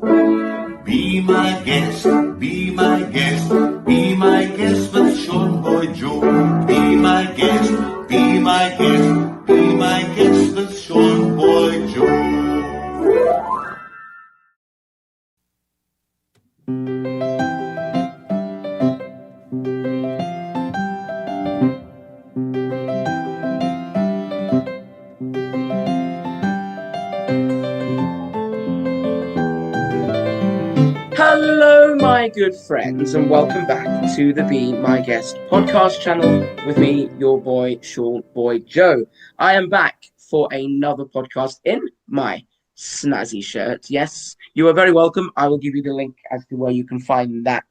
Be my guest, be my guest, be my guest with Sean Boy Joe. Be my guest, be my guest, be my guest with Sean Boy Joe. Hello, my good friends, and welcome back to the Be My Guest podcast channel with me, your boy, Sean Boy Joe. I am back for another podcast in my snazzy shirt. Yes, you are very welcome. I will give you the link as to where you can find that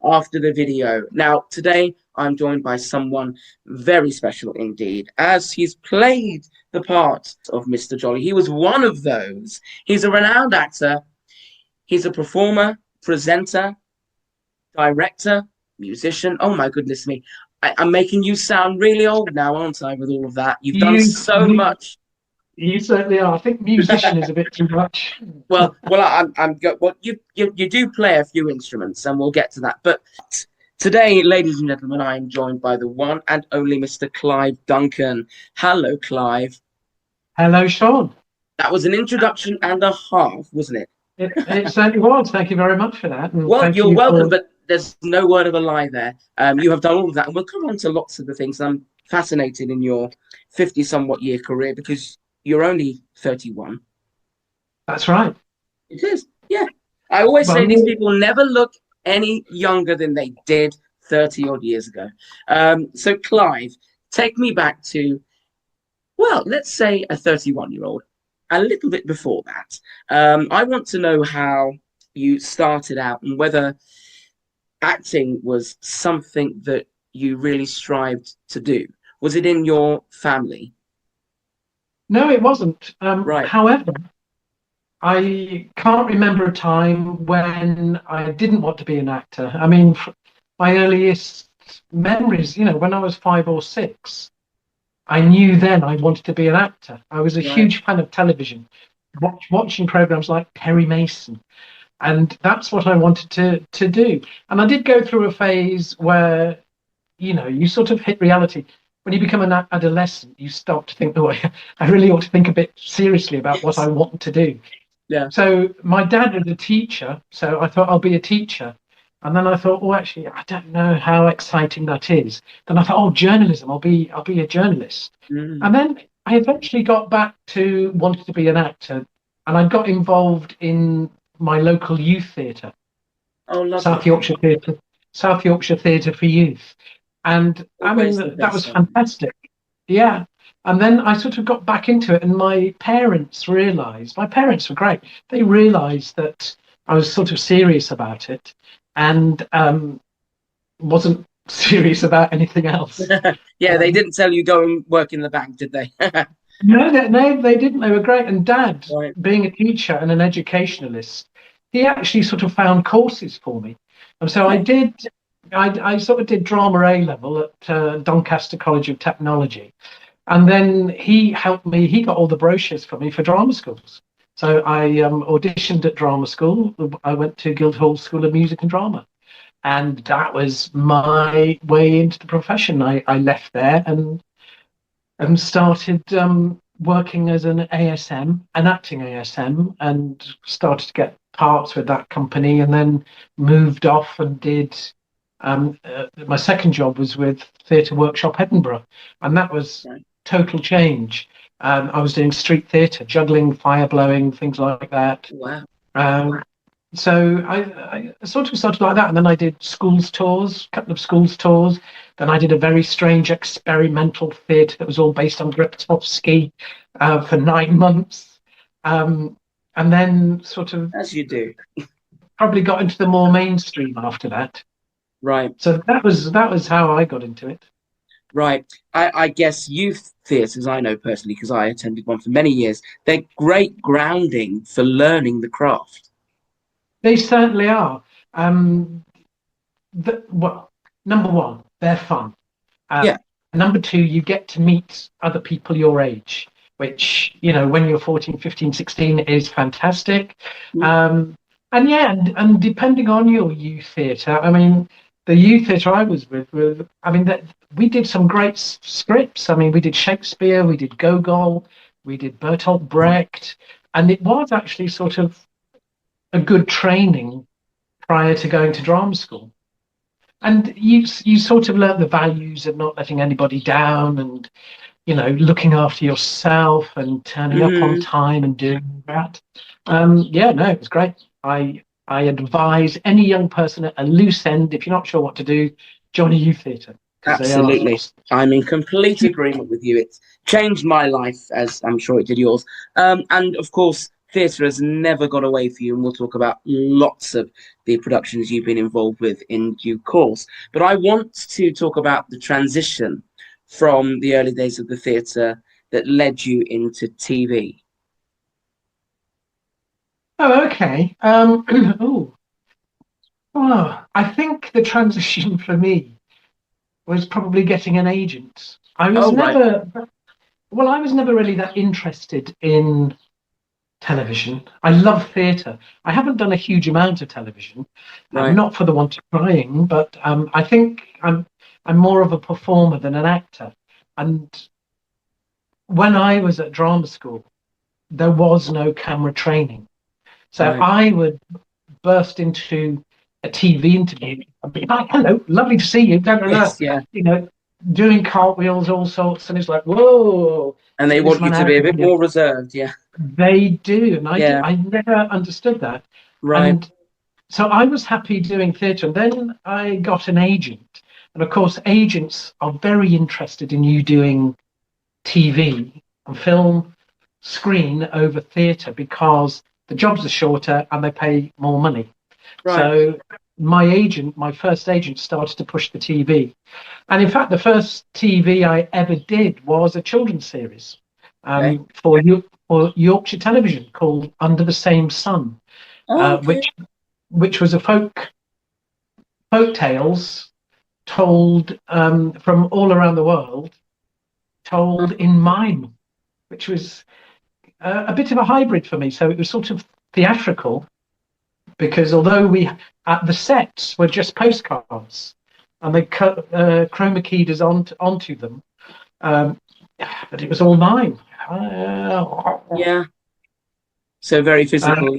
after the video. Now, today I'm joined by someone very special indeed, as he's played the part of Mr. Jolly. He was one of those. He's a renowned actor. He's a performer, presenter, director, musician. Oh my goodness me. I'm making you sound really old now, aren't I, with all of that? You've done so much. You certainly are. I think musician is a bit too much. Well, you do play a few instruments, and we'll get to that. But today, ladies and gentlemen, I am joined by the one and only Mr. Clive Duncan. Hello, Clive. Hello, Sean. That was an introduction and a half, wasn't it? It certainly was. Thank you very much for that. And well, you're welcome, but there's no word of a lie there. You have done all of that, and we'll come on to lots of the things. I'm fascinated in your 50-somewhat year career because you're only 31. That's right. It is, yeah. I always say these people never look any younger than they did 30-odd years ago. So, Clive, take me back to, well, let's say a 31-year-old. A little bit before that. I want to know how you started out and whether acting was something that you really strived to do. Was it in your family? No, it wasn't. Right. However, I can't remember a time when I didn't want to be an actor. I mean, my earliest memories, when I was 5 or 6, I knew then I wanted to be an actor. I was a huge fan of television, watching programs like Perry Mason, and that's what I wanted to do. And I did go through a phase where, you sort of hit reality. When you become an adolescent, you start to think, oh, I really ought to think a bit seriously about what I want to do. Yeah. So my dad was a teacher, so I thought I'll be a teacher. And then I thought, oh, actually, I don't know how exciting that is. Then I thought, oh, journalism, I'll be a journalist. And then I eventually got back to wanting to be an actor, and I got involved in my local youth theatre, South Yorkshire Theatre for Youth. And I mean, that was fantastic. Yeah. And then I sort of got back into it, and my parents were great. They realised that I was sort of serious about it, and wasn't serious about anything else. Yeah, they didn't tell you go and work in the bank, did they? No, they didn't. They were great. And Dad, being a teacher and an educationalist, he actually sort of found courses for me. And so I sort of did drama A level at Doncaster College of Technology. And then he helped me, he got all the brochures for me for drama schools. So I auditioned at drama school. I went to Guildhall School of Music and Drama. And that was my way into the profession. I left there and started working as an ASM, an acting ASM, and started to get parts with that company, and then moved off and did my second job was with Theatre Workshop Edinburgh, and that was total change. I was doing street theatre, juggling, fire blowing, things like that. Wow. So I sort of started like that, and then I did schools tours, a couple of schools tours. Then I did a very strange experimental theatre that was all based on Grotowski for 9 months, and then sort of, as you do, probably got into the more mainstream after that. Right. So that was how I got into it. Right. I guess youth theatres, I know personally because I attended one for many years, they're great grounding for learning the craft. They certainly are. Number one, they're fun. Number two, you get to meet other people your age, which, when you're 14, 15, 16 is fantastic. And yeah, and depending on your youth theatre, I mean, the youth theatre I was with, I mean, that we did some great scripts. I mean, we did Shakespeare, we did Gogol, we did Bertolt Brecht, and it was actually sort of a good training prior to going to drama school. And you sort of learn the values of not letting anybody down, and looking after yourself and turning up on Hmm. time and doing that. Yeah, no, it was great. I advise any young person at a loose end, if you're not sure what to do, join a youth theatre because they are Absolutely. awesome. I'm in complete agreement with you. It's changed my life, as I'm sure it did yours. And of course, theatre has never gone away for you, and we'll talk about lots of the productions you've been involved with in due course. But I want to talk about the transition from the early days of the theatre that led you into TV. Oh, okay. Oh, I think the transition for me was probably getting an agent. Oh, right, I was never really that interested in television. I love theatre. I haven't done a huge amount of television, right, not for the want of trying, but I think I'm more of a performer than an actor. And when I was at drama school, there was no camera training, so right. I would burst into a TV interview and be like, "Hello, lovely to see you." Da, da, da. Yes, yeah. You know, doing cartwheels, all sorts, and it's like, "Whoa, And they get this want you man to out be a of bit here." more reserved. Yeah, They do, and yeah, I never understood that. right, And so I was happy doing theatre, and then I got an agent. And of course, agents are very interested in you doing TV and film, screen over theatre because the jobs are shorter and they pay more money. right. So my first agent, started to push the TV. And in fact, the first TV I ever did was a children's series Okay. for Yorkshire Television called Under the Same Sun, Oh, okay. which was a folk tales told from all around the world, told in mime, which was a bit of a hybrid for me. So it was sort of theatrical because although the sets were just postcards and they cut chroma keyed us onto them, um, but it was all mime. Yeah. So very Uh, physical.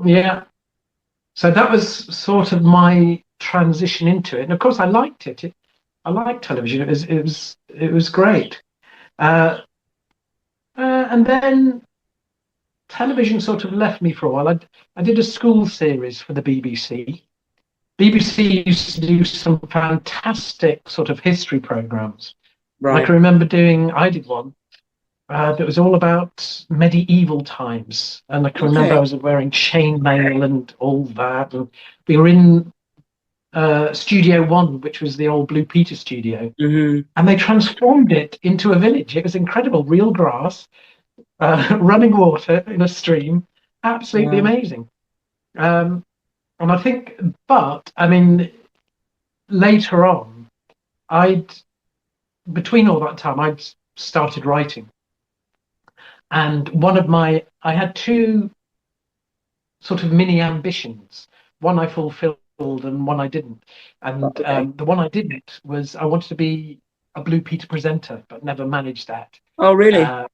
yeah. So that was sort of my transition into it, and of course I liked it. I liked television. It was great. Uh, and then television sort of left me for a while. I did a school series for the BBC. BBC used to do some fantastic sort of history programs. And I Right. can remember I did one that was all about medieval times. And I can remember I Okay. was wearing chainmail and all that. And we were in Studio One, which was the old Blue Peter studio. Hmm. And they transformed it into a village. It was incredible. Real grass, running water in a stream. Absolutely Wow. amazing. Um, and I think, but I mean, later on, I'd between all that time, I'd started writing. And I had two sort of mini ambitions. One I fulfilled and one I didn't. And Okay. the one I didn't was I wanted to be a Blue Peter presenter, but never managed that. Oh, really? Uh,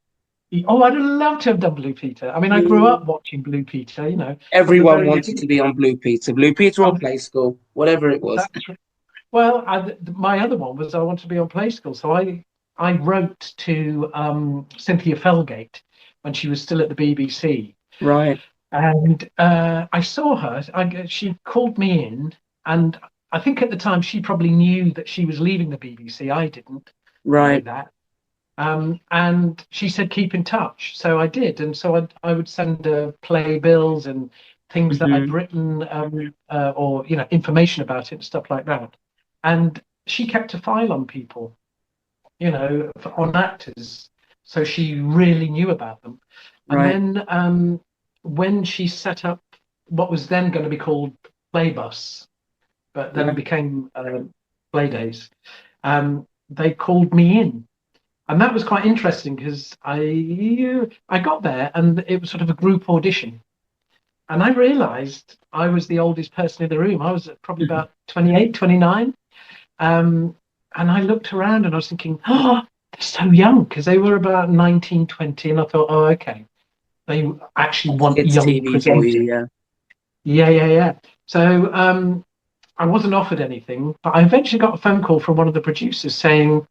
oh, I'd love to have done Blue Peter. I mean, I grew Mm. up watching Blue Peter, from the Everyone very wanted beginning. to be on Blue Peter or Um, Play School, whatever it was. that's Well, my other one was I wanted to be on Play School, so I wrote to Cynthia Felgate when she was still at the BBC, Right. and I saw her. She called me in, and I think at the time she probably knew that she was leaving the BBC. I didn't know Right. that, and she said keep in touch. So I did, and so I would send her playbills and things that I'd Hmm. written, or information about it and stuff like that. And she kept a file on people, on actors, so she really knew about them. And Right. then when she set up what was then going to be called Playbus, but then Right. became Playdays, they called me in. And that was quite interesting because I got there and it was sort of a group audition. And I realised I was the oldest person in the room. I was probably about 28, 29. And I looked around and I was thinking, oh, they're so young, because they were about 19, 20. And I thought, oh, okay, they actually want It's young TV for presenters. you, yeah. Yeah, yeah, yeah. So I wasn't offered anything, but I eventually got a phone call from one of the producers saying,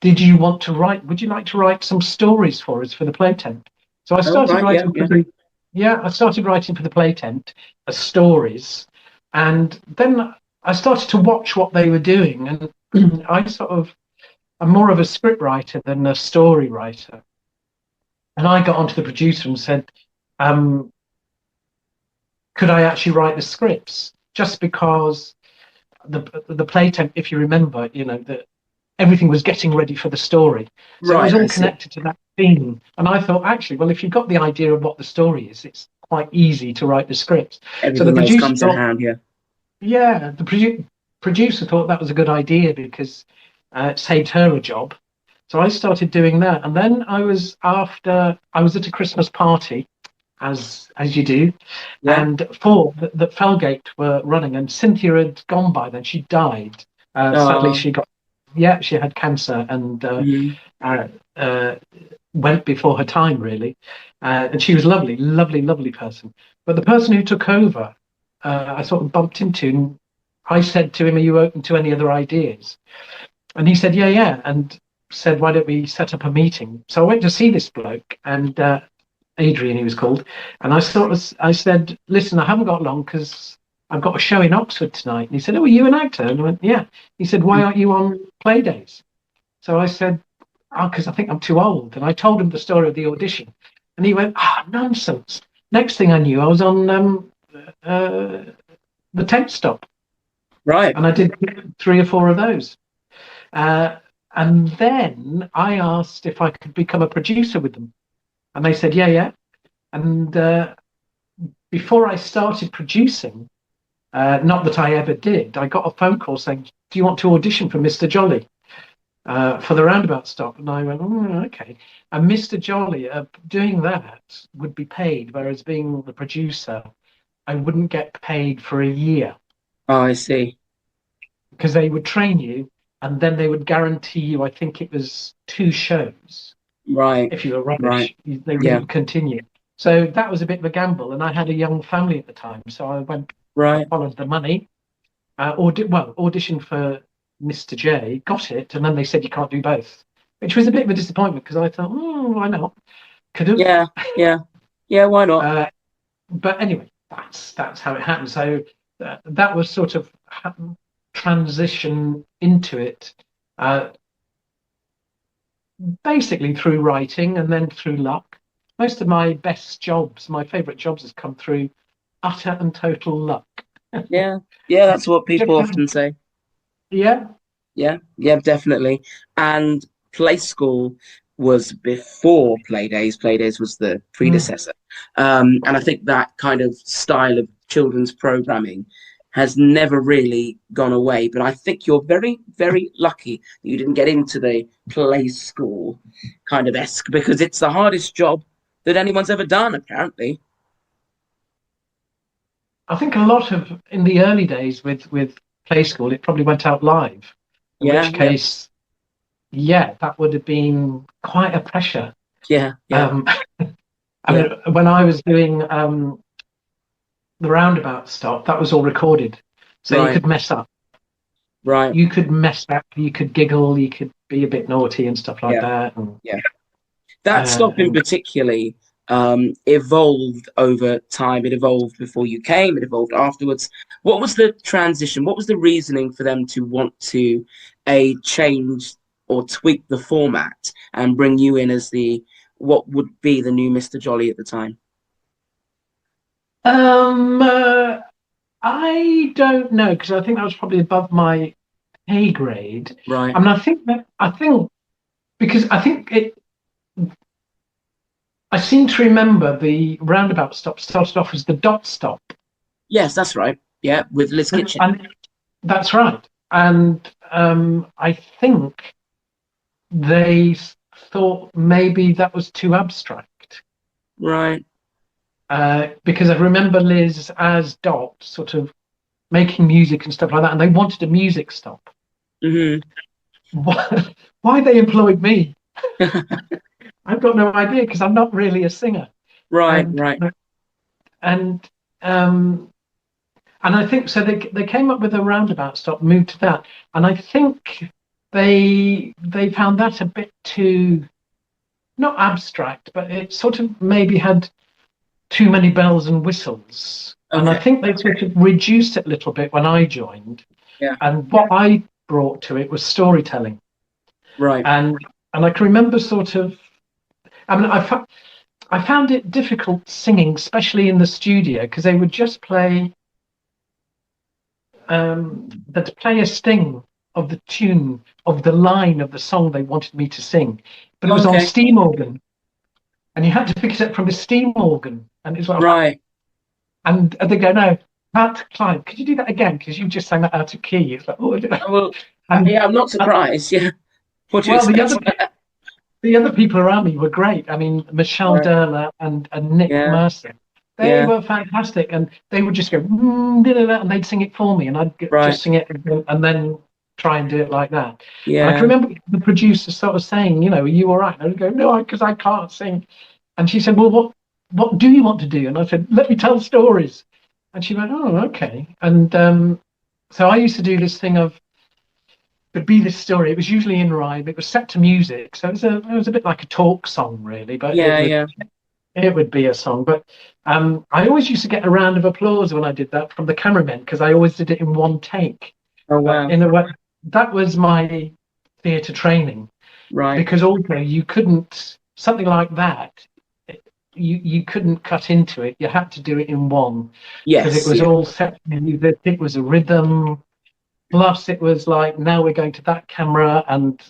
did you want to write, would you like to write some stories for us for the play tent? So I Oh, started right, yeah, writing yeah. I started writing for the play tent as stories. And then I started to watch what they were doing. And I'm more of a script writer than a story writer. And I got onto the producer and said, um, could I actually write the scripts? Just because the play tent, if you remember, that everything was getting ready for the story. So it was Right, I all see. connected to that theme. And I thought, actually, well, if you've got the idea of what the story is, it's quite easy to write the script. So the Everything else producer comes in thought, hand, yeah. yeah, producer thought that was a good idea because it saved her a job. So I started doing that. And then I was at a Christmas party, as you do, Yeah. and four that Felgate were running, and Cynthia had gone by then. She died. Sadly, Oh, she had cancer and mhm. uh, uh, went before her time, really. And she was lovely, lovely, lovely person. But the person who took over, I sort of bumped into, and I said to him, "Are you open to any other ideas?" And he said, "Yeah, yeah," and said, "Why don't we set up a meeting?" So I went to see this bloke, and Adrian, he was called, and I said, "Listen, I haven't got long because I've got a show in Oxford tonight." And he said, "Oh, are you an actor?" And I went, "Yeah." He said, "Why aren't you on Playdays?" So I said, "Oh, because I think I'm too old." And I told him the story of the audition, and he went, "Ah, nonsense." Next thing I knew, I was on uh, the tent stop, Right. and I did 3 or 4 of those. Uh, and then I asked if I could become a producer with them, and they said, "Yeah, yeah." And before I started producing, not that I ever did, I got a phone call saying, "Do you want to audition for Mr. Jolly for the Roundabout stop?" And I went, "Oh, okay." And Mr. Jolly, doing that would be paid, whereas being the producer, I wouldn't get paid for a year Oh, I see. because they would train you and then they would guarantee you, I think it was 2 shows. Right. If you were Right. rubbish, they Yeah. wouldn't continue. So that was a bit of a gamble. And I had a young family at the time. So I Right. followed the money, auditioned for Mr. J, got it. And then they said you can't do both, which was a bit of a disappointment because I thought, why not? Could have. Yeah. Yeah. Yeah. Why not? Uh, but anyway, that's how it happened. So that was sort of transition into it, uh, basically through writing and then through luck. Most of my best jobs, my favorite jobs, has come through utter and total luck. Yeah. Yeah. That's what people often say. Yeah. Yeah. Yeah. Definitely. And Play School was before Playdays. Playdays was the Mm. predecessor. And I think that kind of style of children's programming has never really gone away. But I think you're very, very lucky that you didn't get into the Play School kind of esque because it's the hardest job that anyone's ever done, apparently. I think a lot of in the early days with Play School, it probably went out live. In Yeah, which yeah, case, yeah, that would have been quite a pressure. yeah, yeah, Um, I yeah. mean, when I was doing the Roundabout stop, that was all recorded, so you Right, could mess up. right. You could mess up. You could giggle. You could be a bit naughty and stuff like Yeah, that. And yeah. That stop in and particularly evolved over time. It evolved before you came, it evolved afterwards. What was the transition? What was the reasoning for them to want to a change or tweak the format and bring you in as the what would be the new Mr. Jolly at the time? um, uh, I don't know because I think that was probably above my pay grade. Right. I mean, I think because I think it. I seem to remember the Roundabout stop started off as the dot stop, Yes, that's right. Yeah, with Liz Kitchen. and that's right. And I think they thought maybe that was too abstract. Right. because I remember Liz as Dot sort of making music and stuff like that, and they wanted a music stop. Hmm. Why they employed me, I've got no idea because I'm not really a singer. Right, And right. and um, and I think so. They came up with a roundabout stop, moved to that, and I think they found that a bit too not abstract, but it sort of maybe had too many bells and whistles. And I Okay. think they sort of reduced it a little bit when I joined. Yeah. And what I brought to it was storytelling. Right. And I can remember sort of, I mean, I found it difficult singing, especially in the studio, because they would just play, they'd play a sting of the tune, of the line of the song they wanted me to sing. But it was on Okay. steam organ, and you had to pick it up from the steam organ. And it's like, Right. and they go, no, Matt, Clive, could you do that again? Because you just sang that out of key. It's like, oh, Well, and yeah, I'm not surprised. Yeah. What do you well, expect? the other people around me were great. I mean, Michelle Right. Derler and Nick Yeah. Mercer, they Yeah. were fantastic, and they would just go and they'd sing it for me, and Right. just sing it and then try and do it like that. And I can Yeah. remember the producer sort of saying, you know, are you all right? And I would go, no, because I can't sing. And she said, well, what do you want to do? And I said, let me tell stories. And she went, oh, okay. And so I used to do this thing of there'd be this story. It was usually in rhyme. It was set to music, so it was a bit like a talk song, really. But Yeah. Yeah. it would be a song. But I always used to get a round of applause when I did that from the cameramen because I always did it in one take. Oh But wow. in a way, that was my theatre training Right. because also you couldn't something like that. You couldn't cut into it. You had to do it in one because it Yes. was Yeah. all set to music. It was a rhythm. Plus, it was like now we're going to that camera, and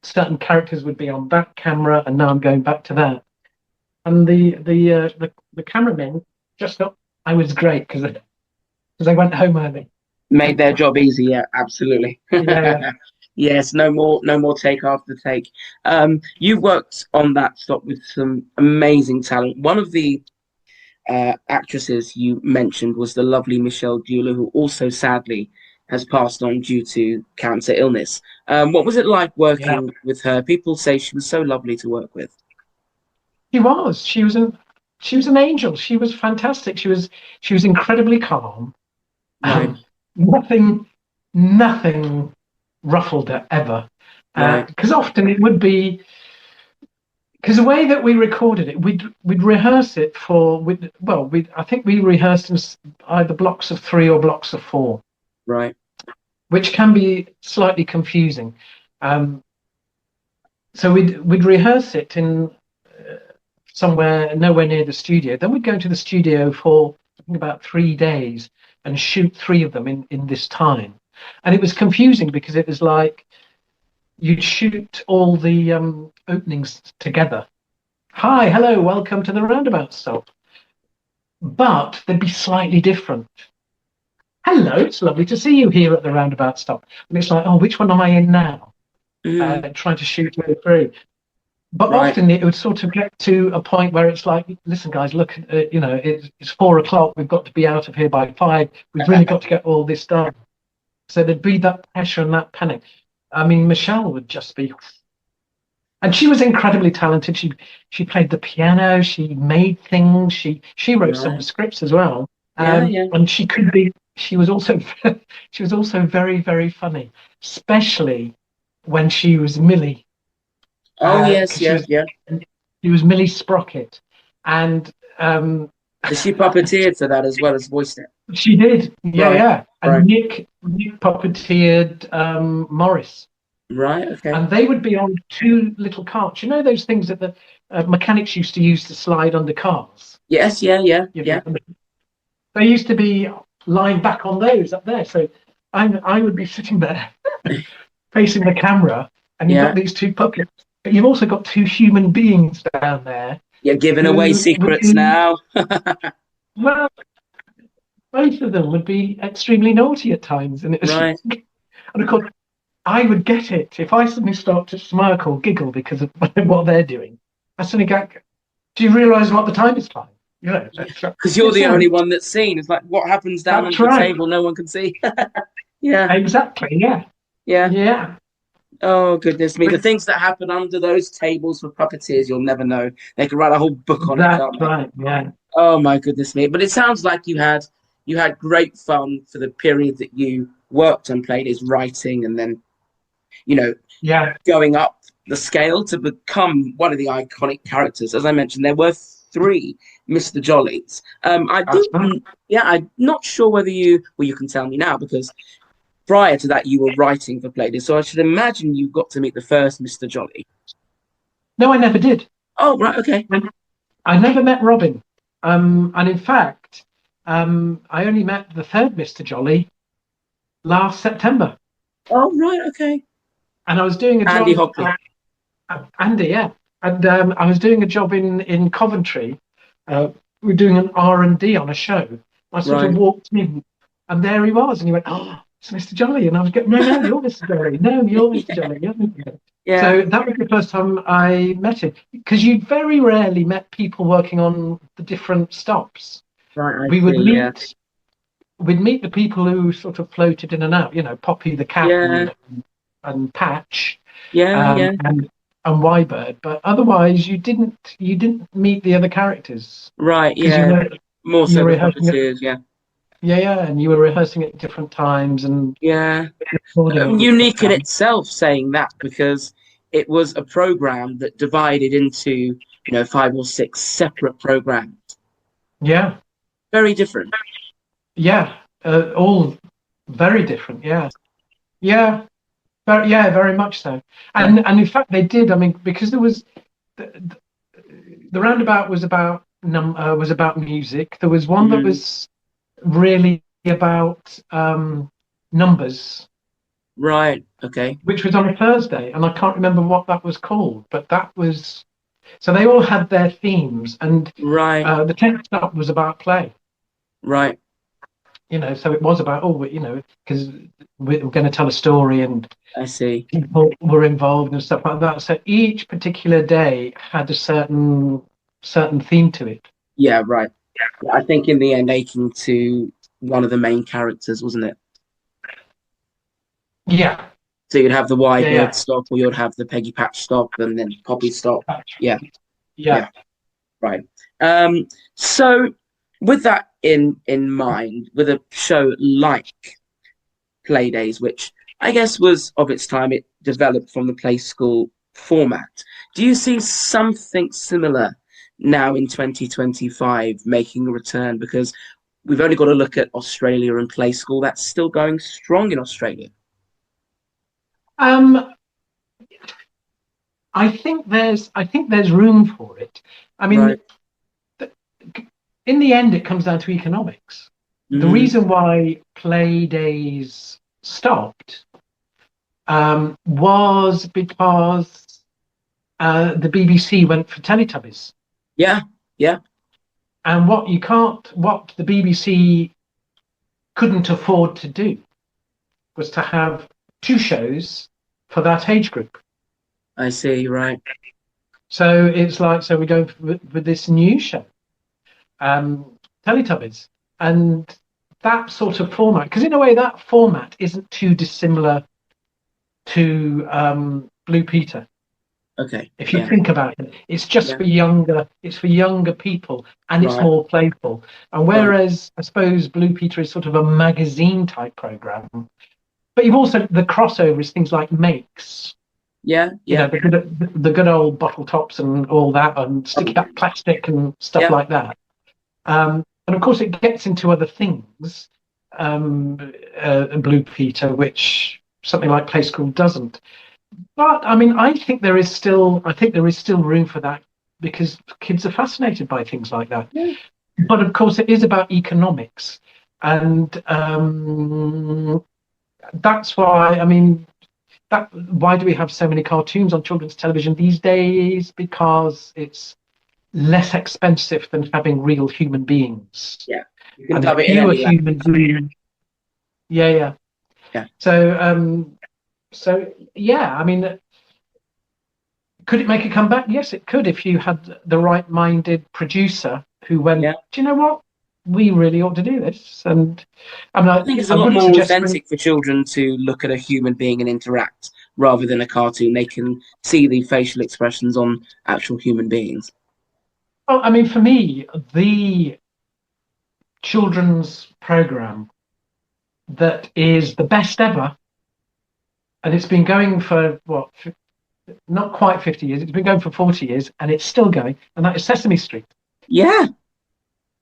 certain characters would be on that camera, and now I'm going back to that. And the cameramen just thought I was great because I went home early. Made their job easy. Yeah. Absolutely. Yeah, Yes. No more take after take. You've worked on that stop with some amazing talent. One of the actresses you mentioned was the lovely Michelle Dula, who also sadly has passed on due to cancer illness. What was it like yeah. working with her? People say she was so lovely to work with. She was. She was an angel. She was fantastic. She was incredibly calm. Right, Nothing nothing ruffled her ever. right, Because often it would be because the way that we recorded it, we'd rehearse it for we I think we rehearsed in either blocks of three or blocks of four, right. which can be slightly confusing. Um, so we'd rehearse it in somewhere nowhere near the studio. Then we'd go to the studio for I think about 3 days and shoot three of them in this time. And it was confusing because it was like you'd shoot all the openings together. Hi, hello, welcome to the roundabout stop. But they'd be slightly different. Hello, it's lovely to see you here at the roundabout stop. And it's like, oh, which one am I in now? Mm, Trying to shoot way through. But right. often it would sort of get to a point where it's like, listen, guys, look, it's 4 o'clock. We've got to be out of here by 5. We've really got to get all this done. So there'd be that pressure and that panic. I mean, Michelle would just be, and she was incredibly talented. She played the piano. She made things. She wrote some of the Right. scripts as well. Yeah, yeah. And she could be. She was also she was also very very funny, especially when she was Millie. Oh, yes, Because yeah, yeah. she was Millie Sprocket, and So she puppeteered for that as well as voiced it. she did, yeah, Right, yeah. And right, Nick puppeteered Morris, right. Okay. and they would be on two little carts. You know those things that the mechanics used to use to slide under cars. Yes, yeah, yeah, You yeah. know, they used to be lying back on those up there. So I would be sitting there facing the camera, and you've Yeah. got these two puppets, but you've also got two human beings down there You're giving away who would secrets be, now. well, both of them would be extremely naughty at times. And it was, Right. and of course, I would get it if I suddenly start to smirk or giggle because of what they're doing. I suddenly go, do you realise what the time is like? You know, Because you're the only one that's seen. It's like what happens down That's under the right. table, no one can see. Yeah, Exactly. Yeah. yeah. Yeah. Oh goodness me! The things that happen under those tables for puppeteers, you'll never know. They could write a whole book on it, That's can't they? right. Yeah. Oh my goodness me! But it sounds like you had great fun for the period that you worked on Playdays writing, and then you know Yeah. going up the scale to become one of the iconic characters. As I mentioned, there were three Mr. Jollies. I That's right. didn't. Yeah, I'm not sure whether you. Well, you can tell me now because prior to that, you were writing for Playdays, so I should imagine you got to meet the first Mr. Jolly. No, I never did. Oh, right, okay. I never met Robin. And in fact, I only met the third Mr. Jolly last September. Oh, right, okay. And I was doing a Andy job. Hockley. Andy, yeah. And I was doing a job in Coventry. We were doing an R&D on a show. I sort of Right. walked in, and there he was. And he went, "Oh, it's Mr. Jolly." And I was going, "No, you're Mr. Jolly. No, you're Mr. Jolly. You're Mr. Jolly." Yeah. So that was the first time I met him, because you very rarely met people working on the different stops. Right, We would see, meet, yeah. we'd meet the people who sort of floated in and out. You know, Poppy the cat Yeah. and Patch, Yeah, yeah. and Wybird. But otherwise, you didn't meet the other characters, Right, because yeah. More you so were the rehearsing it. puppeteers, yeah. Yeah, and you were rehearsing at different times and Yeah. recording at different Unique in times. itself saying that because it was a program that divided into, 5 or 6 separate programs. Yeah, Very different. yeah, all very different. Yeah, very much so. And in fact, they did. I mean, because there was the Roundabout was about music. There was one that was really about numbers, Right. Okay. which was on a Thursday, and I can't remember what that was called, but that was. So they all had their themes, and Right. the text up was about play. Right. So it was about because we're going to tell a story, and I see. people were involved and stuff like that. So each particular day had a certain theme to it. Yeah, right. Yeah, I think in the end, aching to one of the main characters, wasn't it? Yeah. So you'd have the Wybird Yeah. stop, or you'd have the Peggy Patch stop, and then Poppy stop. Yeah. Right. So with that in mind, with a show like Playdays, which I guess was of its time, it developed from the play school format. Do you see something similar now in 2025 making a return? Because we've only got to look at Australia and play school. That's still going strong in Australia. I think there's room for it. I mean, Right. In the end, it comes down to economics. The reason why Playdays stopped was because the BBC went for Teletubbies. Yeah. And what the BBC couldn't afford to do was to have 2 shows for that age group. I see, right. So it's like, so we're going with this new show, Teletubbies, and that sort of format, because in a way that format isn't too dissimilar to Blue Peter. Okay. If you think about it, it's just for younger people, and it's Right. more playful. And whereas I suppose Blue Peter is sort of a magazine type program, but you've also the crossovers, things like Makes. Yeah. The good old bottle tops and all that, and sticky back plastic and stuff like that. And of course, it gets into other things. Blue Peter, which something like Play School doesn't. But I mean, I think there is still room for that, because kids are fascinated by things like that. Yeah. But of course, it is about economics, and that's why. I mean, why do we have so many cartoons on children's television these days? Because it's less expensive than having real human beings. Yeah. You can And dub if it in you were any human beings, yeah. So yeah, I mean, could it make a comeback? Yes, it could, if you had the right-minded producer who went, Yeah. do you know what? We really ought to do this. And I mean, I think it's I a lot wouldn't more suggest. authentic for children to look at a human being and interact rather than a cartoon. They can see the facial expressions on actual human beings. Well, I mean, for me, the children's program that is the best ever, and it's been going for what, not quite 50 years. It's been going for 40 years, and it's still going, and that is Sesame Street. Yeah.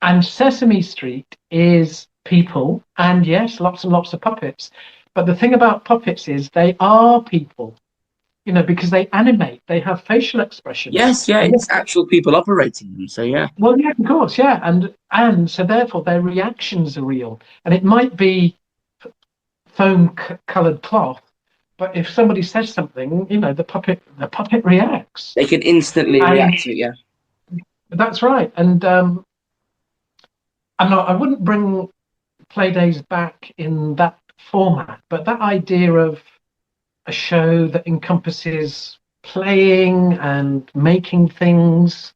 And Sesame Street is people, and yes, lots and lots of puppets. But the thing about puppets is they are people, because they animate, they have facial expressions. Yes, yeah, And it's actual people operating them. So yeah. well, yeah, of course, yeah, and so therefore their reactions are real, and it might be foam-colored cloth, but if somebody says something, the puppet reacts, They can instantly and react to it, yeah. that's right. And I wouldn't bring Playdays back in that format, but that idea of a show that encompasses playing and making things,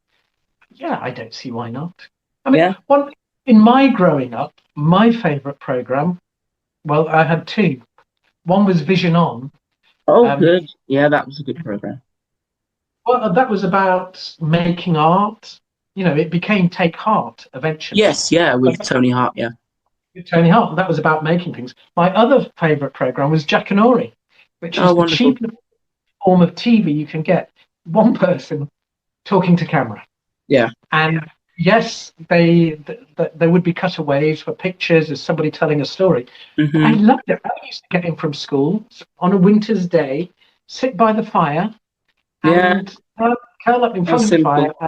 yeah, I don't see why not. I mean, Yeah. in my growing up, my favorite program, well, I had two. One was Vision On. Oh, Um, good. Yeah, that was a good program. well, that was about making art. It became Take Heart eventually. Yes, yeah, with Tony Hart, yeah. Tony Hart, that was about making things. My other favorite program was Jack and Ori, which Oh, is the wonderful. cheapest form of TV you can get. One person talking to camera. Yeah. And yes, there would be cutaways for pictures of somebody telling a story. But I Hmm. loved it. I used to get in from school on a winter's day, sit by the fire, Yeah, and curl up in how front of the fire simple.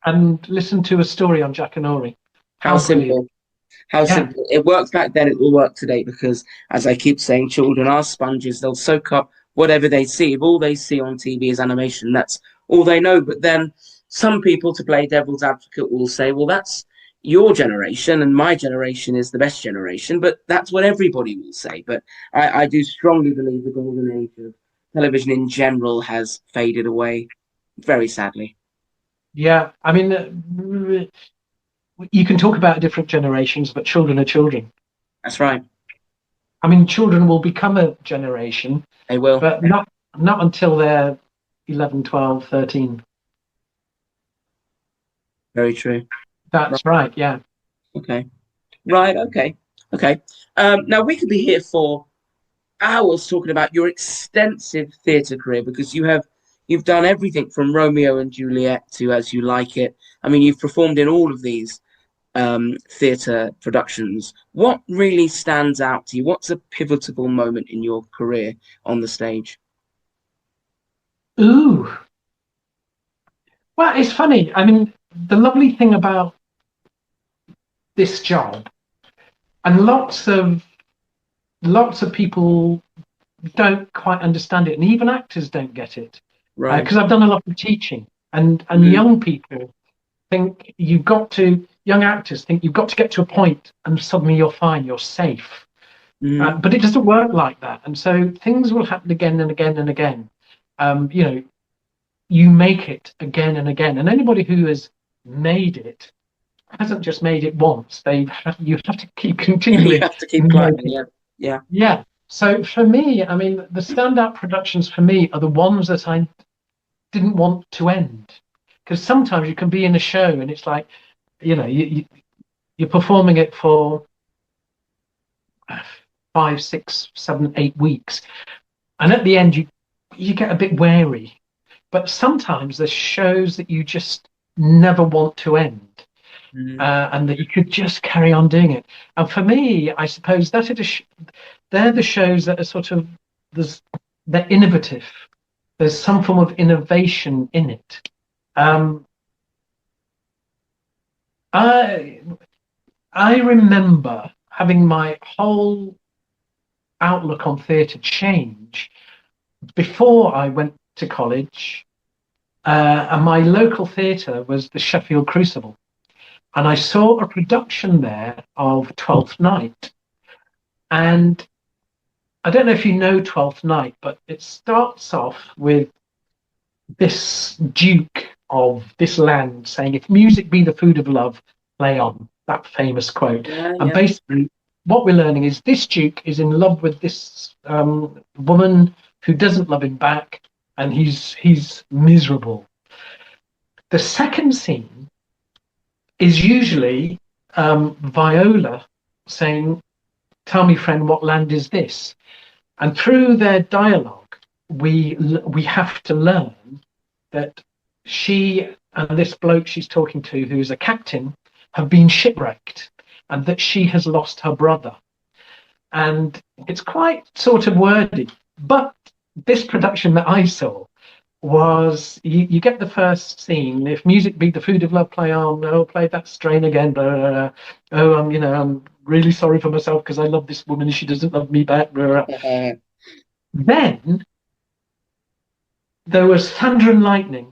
and listen to a story on Jack and Ori. How How brilliant! simple. How Yeah, simple. It worked back then, it will work today because, as I keep saying, children are sponges. They'll soak up whatever they see. If all they see on TV is animation, that's all they know. But then some people, to play devil's advocate, will say, well, that's your generation and my generation is the best generation. But that's what everybody will say. But I do strongly believe the golden age of television in general has faded away, very sadly. yeah. I mean, you can talk about different generations, but children are children. That's right. I mean, children will become a generation, They will. but not until they're 11, 12, 13. Very true. Right. That's right. Yeah. Okay. Right. Okay. Okay. Now we could be here for hours talking about your extensive theatre career because you've done everything from Romeo and Juliet to As You Like It. I mean, you've performed in all of these theatre productions. What really stands out to you? What's a pivotal moment in your career on the stage? Ooh. Well, it's funny. I mean, the lovely thing about this job, and lots of people don't quite understand it, and even actors don't get it, Right. because I've done a lot of teaching, and Mhm. young people think young actors think you've got to get to a point, and suddenly you're fine, you're safe. Mhm. But it doesn't work like that, and so things will happen again and again and again. Um, you know, you make it again and again, and anybody who has made it hasn't just made it once. You have to keep You continually have to keep climbing. making. Yeah. Yeah. Yeah. So for me, I mean, the standout productions for me are the ones that I didn't want to end, because sometimes you can be in a show and it's like, you're performing it for 5, 6, 7, 8 weeks, and at the end you get a bit wary. But sometimes there's shows that you just never want to end, Mhm. and that you could just carry on doing it. And for me, I suppose they're the shows that are sort of they're innovative. There's some form of innovation in it. Um, I I remember having my whole outlook on theatre change before I went to college, and my local theatre was the Sheffield Crucible, and I saw a production there of Twelfth Night, and I don't know if you know Twelfth Night, but it starts off with this duke of this land, saying, "If music be the food of love, play on." That famous quote. Yeah, And yeah. basically, what we're learning is this Duke is in love with this woman who doesn't love him back, and he's miserable. The second scene is usually Viola saying, "Tell me, friend, what land is this?" And through their dialogue, we have to learn that she and this bloke she's talking to, who's a captain, have been shipwrecked, and that she has lost her brother. And it's quite sort of wordy, but this production that I saw was you get the first scene. If music be the food of love, play on. Oh, play that strain again. Blah, blah, blah. Oh, I'm really sorry for myself because I love this woman and she doesn't love me back. Blah, blah. Then there was thunder and lightning.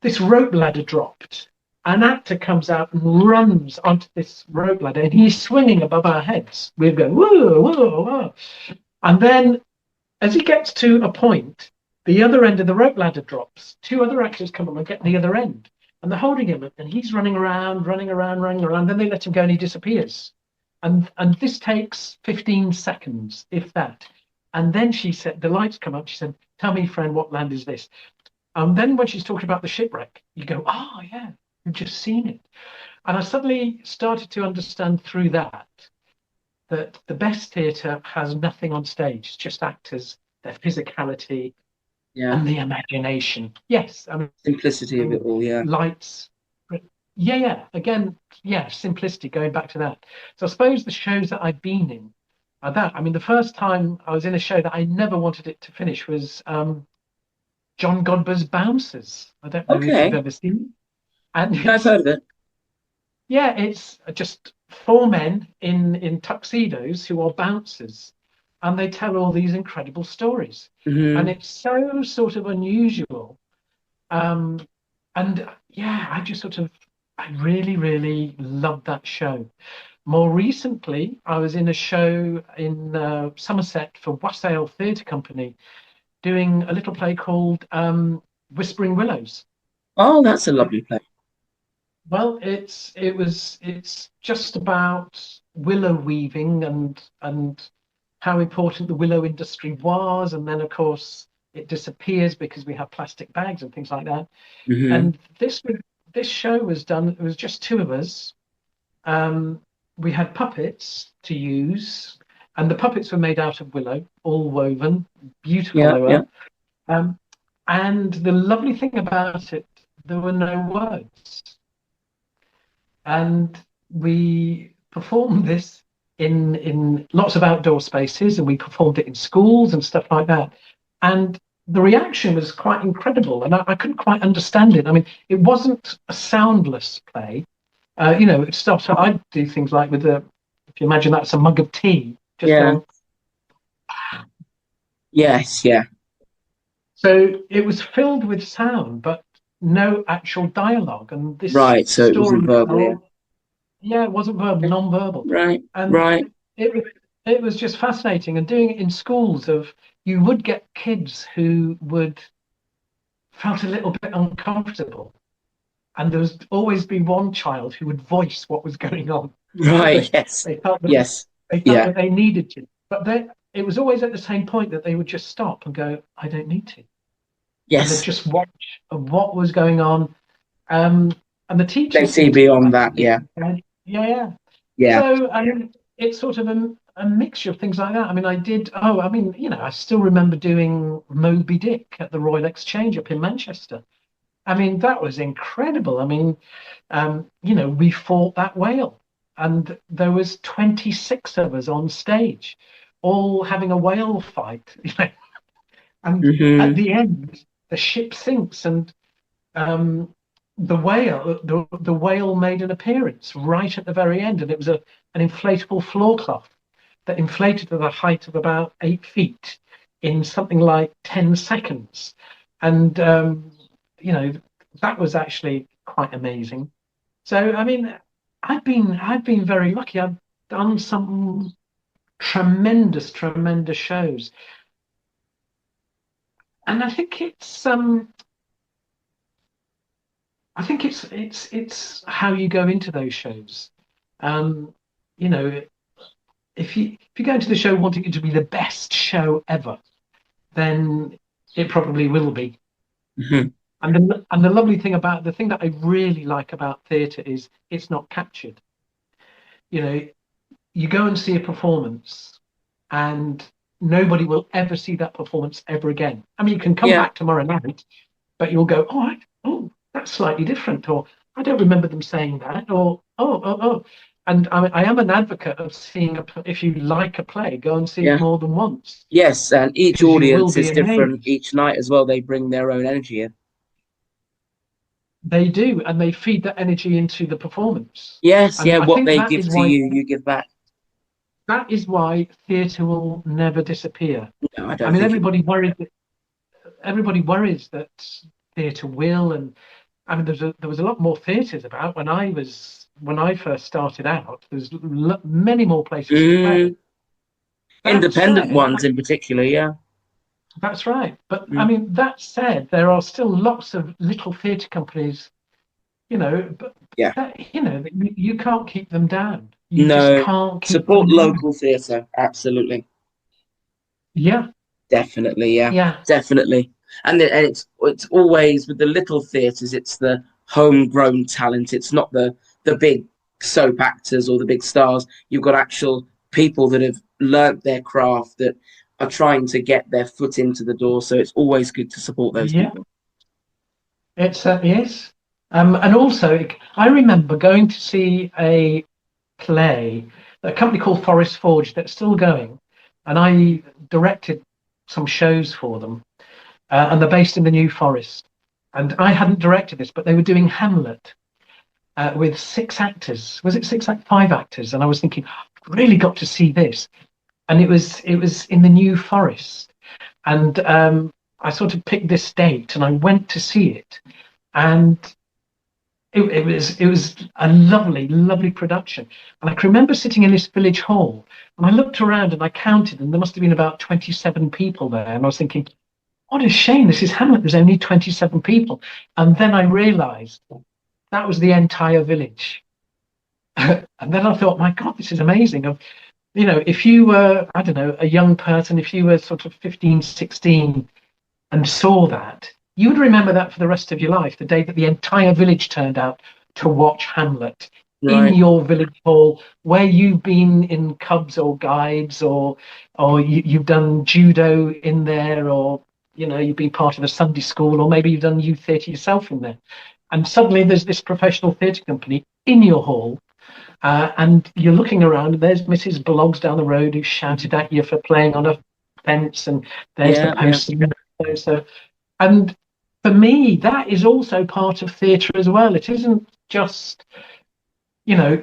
This rope ladder dropped. An actor comes out and runs onto this rope ladder, and he's swinging above our heads. We're going, whoa, whoa, whoa. And then as he gets to a point, the other end of the rope ladder drops. Two other actors come up and get the other end. And they're holding him, and he's running around. Then they let him go, and he disappears. And this takes 15 seconds, if that. And then she said, the lights come up. She said, "Tell me, friend, what land is this?" And then when she's talking about the shipwreck, you go, "Oh, yeah, you've just seen it." And I suddenly started to understand through that the best theatre has nothing on stage. It's just actors, their physicality, and the imagination. Yes, I mean, simplicity of it all. Yeah. lights. Yeah. Again, yeah, simplicity. Going back to that. So I suppose the shows that I've been in are that. I mean, the first time I was in a show that I never wanted it to finish was John Godber's Bouncers. I don't know if you've ever seen it. And I've heard of it. Yeah, it's just four men in tuxedos who are bouncers, and they tell all these incredible stories. And it's so sort of unusual. And yeah, I really, really loved that show. More recently, I was in a show in Somerset for Wassail Theatre Company, doing a little play called Whispering Willows. Oh, that's a lovely play. Well, it's just about willow weaving and how important the willow industry was, and then of course it disappears because we have plastic bags and things like that. And this show was done. It was just two of us. We had puppets to use, and the puppets were made out of willow, all woven, beautiful they were. And the lovely thing about it, there were no words. And we performed this in lots of outdoor spaces, and we performed it in schools and stuff like that. And the reaction was quite incredible, and I couldn't quite understand it. I mean, it wasn't a soundless play. It stops. I do things like with if you imagine that's a mug of tea. Yes, yeah. So it was filled with sound, but no actual dialogue. And this so it wasn't verbal. Yeah, it wasn't verbal, non-verbal. Right. It was just fascinating, and doing it in schools you would get kids who felt a little bit uncomfortable, and there would always be one child who would voice what was going on. Right. Yes. They felt that, yes. They felt that they needed to, but it was always at the same point that they would just stop and go, "I don't need to." Yes. And they'd just watch what was going on. And the teachers. They see beyond that. Yeah. Yeah. Yeah. So I mean, it's sort of a mixture of things like that. I mean, I still remember doing Moby Dick at the Royal Exchange up in Manchester. I mean, that was incredible. I mean, we fought that whale, and there was 26 of us on stage, all having a whale fight. And at the end, the ship sinks, and the whale made an appearance right at the very end, and it was an inflatable floor cloth that inflated to the height of about 8 feet in something like 10 seconds. And that was actually quite amazing. So I mean, I've been very lucky. I've done some tremendous shows, and I think it's I think it's how you go into those shows. Um, you know, if you go into the show wanting it to be the best show ever, then it probably will be. Mhm. And the lovely thing about the thing that I really like about theatre is it's not captured. You know, you go and see a performance, and nobody will ever see that performance ever again. I mean, you can come Yeah. back tomorrow night, but you'll go, oh, that's slightly different, or I don't remember them saying that, or oh. And I am an advocate of seeing if you like a play, go and see it Yeah. more than once Yes, and each because you will audience be is different amazed. each night as well. They bring their own energy in. They do, and they feed that energy into the performance. Yes, And yeah, I what think they give to you, you give back. that is why theatre will never disappear. No, I I don't mean, think it. everybody worries that theatre will, and I mean, there was a lot more theatres about when I first started out. There's many more places to play. Mm, That independent said, ones in particular, yeah. that's right. But I Mm, mean, that said, there are still lots of little theatre companies, but yeah. that you can't keep them down. You just No, can't keep support them down. local theatre, absolutely. Yeah, Definitely, yeah, yeah, definitely. And it's always with the little theatres, it's the homegrown talent. It's not the big soap actors or the big stars. You've got actual people that have learnt their craft that are trying to get their foot into the door. So it's always good to support those yeah. people. It certainly is. And also, I remember going to see a play, a company called Forest Forge that's still going, and I directed some shows for them, and they're based in the New Forest. And I hadn't directed this, but they were doing Hamlet with six actors. Was it five actors? And I was thinking, I've really got to see this. And it was in the New Forest, and I sort of picked this date, and I went to see it, and it was a lovely, lovely production. And I can remember sitting in this village hall, and I looked around and I counted, and there must have been about 27 people there. And I was thinking, what a shame, this is Hamlet, there's only 27 people. And then I realized that was the entire village. And then I thought, my God, this is amazing. If you were, I don't know, a young person, if you were sort of 15, 16 and saw that, you would remember that for the rest of your life, the day that the entire village turned out to watch Hamlet in Right. your village hall, where you've been in cubs or guides, or you've done judo in there, or you've been part of a Sunday school, or maybe you've done youth theatre yourself in there. And suddenly there's this professional theatre company in your hall, and you're looking around, and there's Mrs. Bloggs down the road who shouted at you for playing on a fence, and there's the Yeah, yeah. postman. So, and for me, that is also part of theatre as well. It isn't just,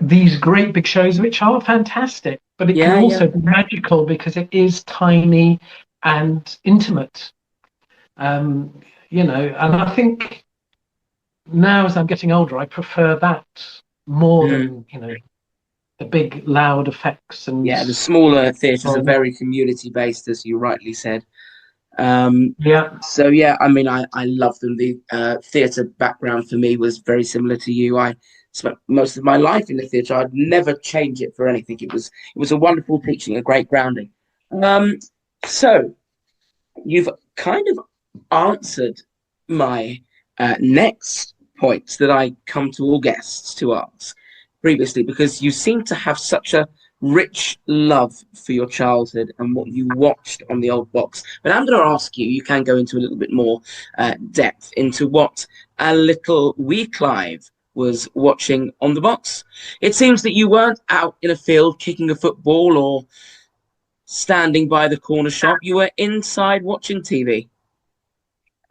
these great big shows, which are fantastic, but it can Yeah, yeah. also be magical because it is tiny and intimate. And I think now as I'm getting older, I prefer that more Mm. than, the big loud effects Yeah, and the smaller theatres are oh, very community based, as you rightly said. yeah. So yeah, I mean, I love them. The theatre background for me was very similar to you. I spent most of my life in the theatre. I'd never change it for anything. It was a wonderful teaching, a great grounding. Um, so you've kind of answered my next points that I come to all guests to ask previously, because you seem to have such a rich love for your childhood and what you watched on the old box. But I'm going to ask you, you can go into a little bit more depth into what a little wee Clive was watching on the box. It seems that you weren't out in a field kicking a football or standing by the corner shop. You were inside watching TV.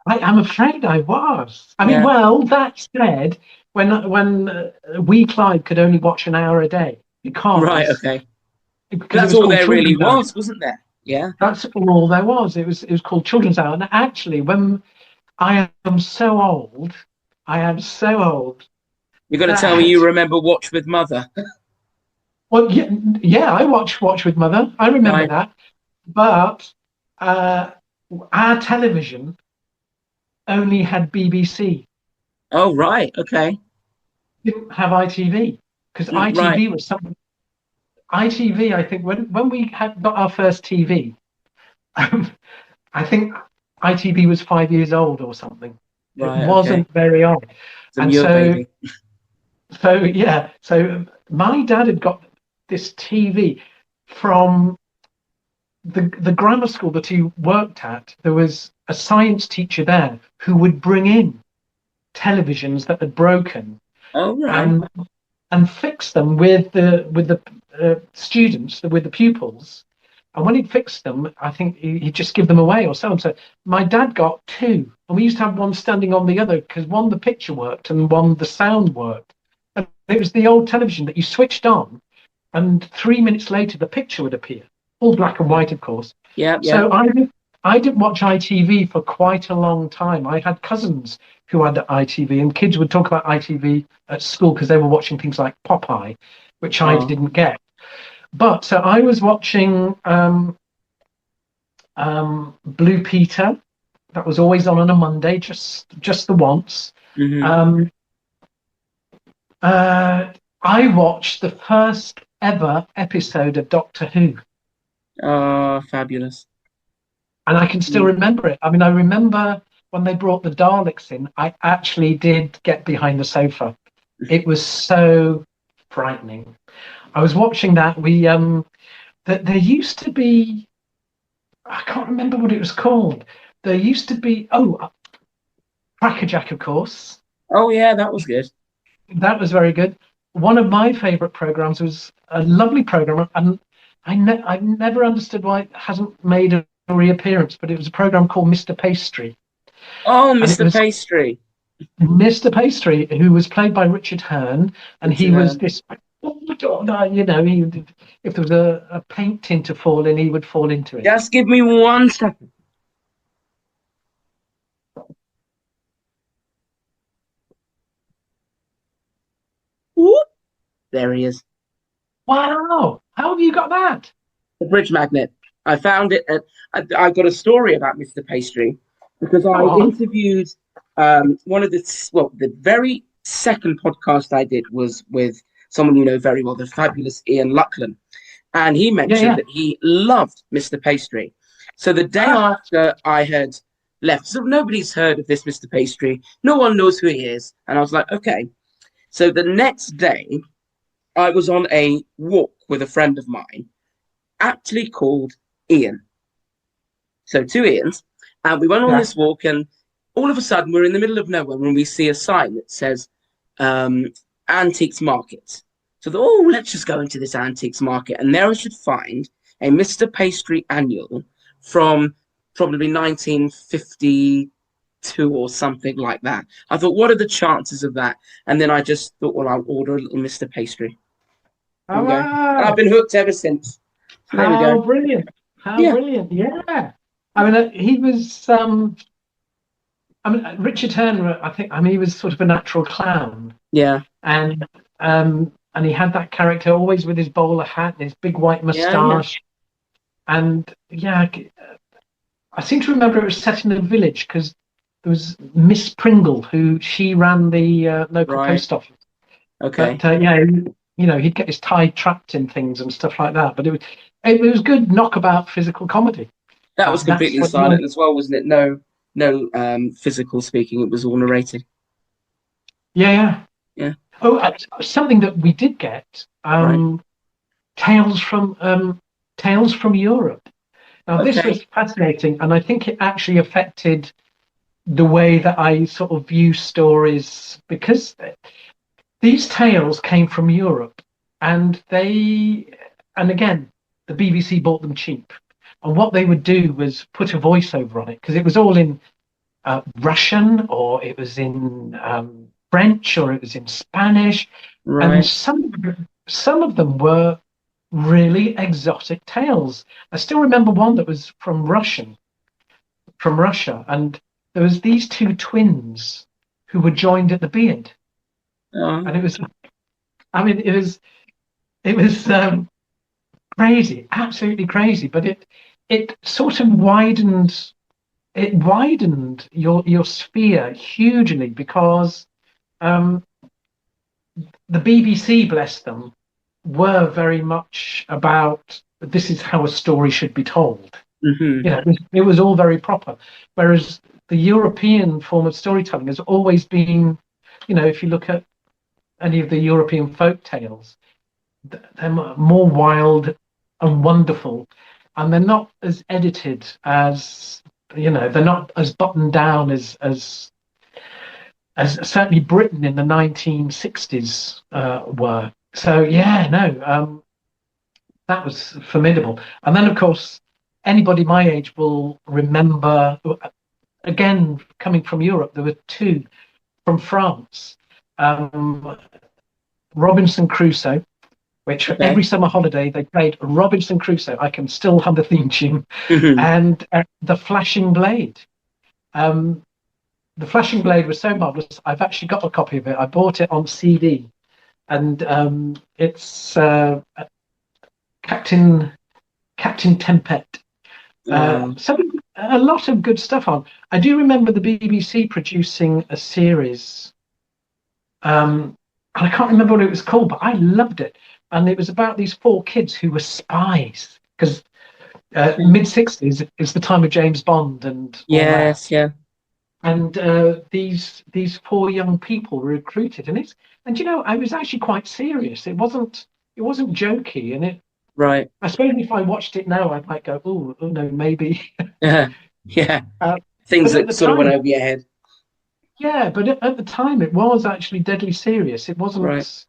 I'm afraid I was. I mean, Yeah. well, that said, when we Clyde could only watch an hour a day Right. because Okay. because it That's was all called there really Children's Hour. was, wasn't there? Yeah. That's all there was. It was called Children's Hour. And actually, when I am so old, I am so old You're going to tell me that you remember Watch with Mother. well, yeah, I watch with Mother. I remember Right. that, but uh, our television only had BBC. Oh, right. Okay. Didn't have ITV because Right. ITV was something. ITV, I think, when we had got our first TV, I think ITV was 5 years old or something. It Right. Okay. wasn't very old, It's a and mule so baby. yeah. So my dad had got this TV from the grammar school that he worked at. There was a science teacher there who would bring in televisions that had broken Oh, right. and fix them with the students, with the pupils. And when he'd fix them, I think he'd just give them away or sell them. So my dad got two, and we used to have one standing on the other because one the picture worked and one the sound worked. And it was the old television that you switched on, and 3 minutes later the picture would appear, all black and white, of course. Yeah. Yeah. So I didn't watch ITV for quite a long time. I had cousins who had ITV, and kids would talk about ITV at school because they were watching things like Popeye, which I Oh. didn't get. But so I was watching Blue Peter. That was always on a Monday, just the once. Hmm. Um, I watched the first ever episode of Doctor Who, Oh, fabulous. and I can still Mm. remember it. I mean, I remember when they brought the Daleks in. I actually did get behind the sofa. It was so frightening. I was watching that. That there used to be. I can't remember what it was called. There used to be Crackerjack, of course. Oh, yeah. That was good. That was very good. One of my favourite programs was a lovely program, and I've never understood why it hasn't made a reappearance. But it was a program called Mr. Pastry, Oh, and it Mr. was Pastry. Mr. Pastry, who was played by Richard Hearn, and he Richard was Hearn. this. If there was a paint tin to fall in, he would fall into it. Just give me 1 second. Whoop. There he is. Wow, how have you got that? The bridge magnet. I found it. I got a story about Mr. Pastry because I Oh, interviewed one of the very second podcast I did was with someone you know very well, the fabulous Ian Luckland. And he yeah, mentioned yeah. that he loved Mr. Pastry. So the day Ah, after I had left, so nobody's heard of this Mr. Pastry. No one knows who he is. And I was like, okay. So the next day, I was on a walk with a friend of mine, aptly called Ian. So two Ians. And we went on yeah. this walk, and all of a sudden, we're in the middle of nowhere when we see a sign that says antiques market. So oh, let's just go into this antiques market. And there I should find a Mr. Pastry annual from probably 1952 or something like that. I thought, what are the chances of that? And then I just thought, well, I'll order a little Mr. Pastry. There Oh, we go. And I've wow. been hooked ever since. So there we How go. brilliant. How Yeah, brilliant. Yeah. I mean, he was, I mean, Richard Turner, I mean, he was sort of a natural clown. yeah, And he had that character always with his bowler hat and his big white yeah. moustache. And yeah, I seem to remember it was set in a village because there was Miss Pringle who she ran the local Right. post office. Okay. But yeah, he'd get his tie trapped in things and stuff like that. But it was good knockabout physical comedy. That was That's completely what silent as well, wasn't it? No, physical speaking. It was all narrated. yeah, yeah. Yeah. Oh, something that we did get Right. Tales from Europe. Now this Okay. was fascinating, and I think it actually affected the way that I sort of view stories because these tales came from Europe, and again, the BBC bought them cheap. And what they would do was put a voiceover on it because it was all in Russian, or it was in French, or it was in Spanish, and Right. some of them were really exotic tales. I still remember one that was from Russia, and there was these two twins who were joined at the beard, and Um, it was, I mean, it was crazy, absolutely crazy, but it sort of widened your sphere hugely because um, the BBC, bless them, were very much about this is how a story should be told. Hmm. It was all very proper. Whereas the European form of storytelling has always been, if you look at any of the European folk tales, they're more wild and wonderful, and they're not as edited as, they're not as buttoned down as certainly Britain in the 1960s were. So yeah, no, that was formidable. And then, of course, anybody my age will remember. Again, coming from Europe, there were two from France. Robinson Crusoe, which Okay. every summer holiday they played Robinson Crusoe. I can still hum the theme tune, Hmm. and The Flashing Blade. The Flashing Blade was so marvelous. I've actually got a copy of it. I bought it on CD, and it's Captain Tempet. So a lot of good stuff on. I do remember the BBC producing a series. I can't remember what it was called, but I loved it. And it was about these four kids who were spies, because mid-60s is the time of James Bond and all that. Yes, yeah. And these four young people were recruited, and I was actually quite serious. It wasn't jokey, and Right. I suppose if I watched it now, I might go, oh no, maybe. Yeah. Yeah. Things But at that the sort of went time, over your head. yeah, but at the time, it was actually deadly serious. It Right. wasn't,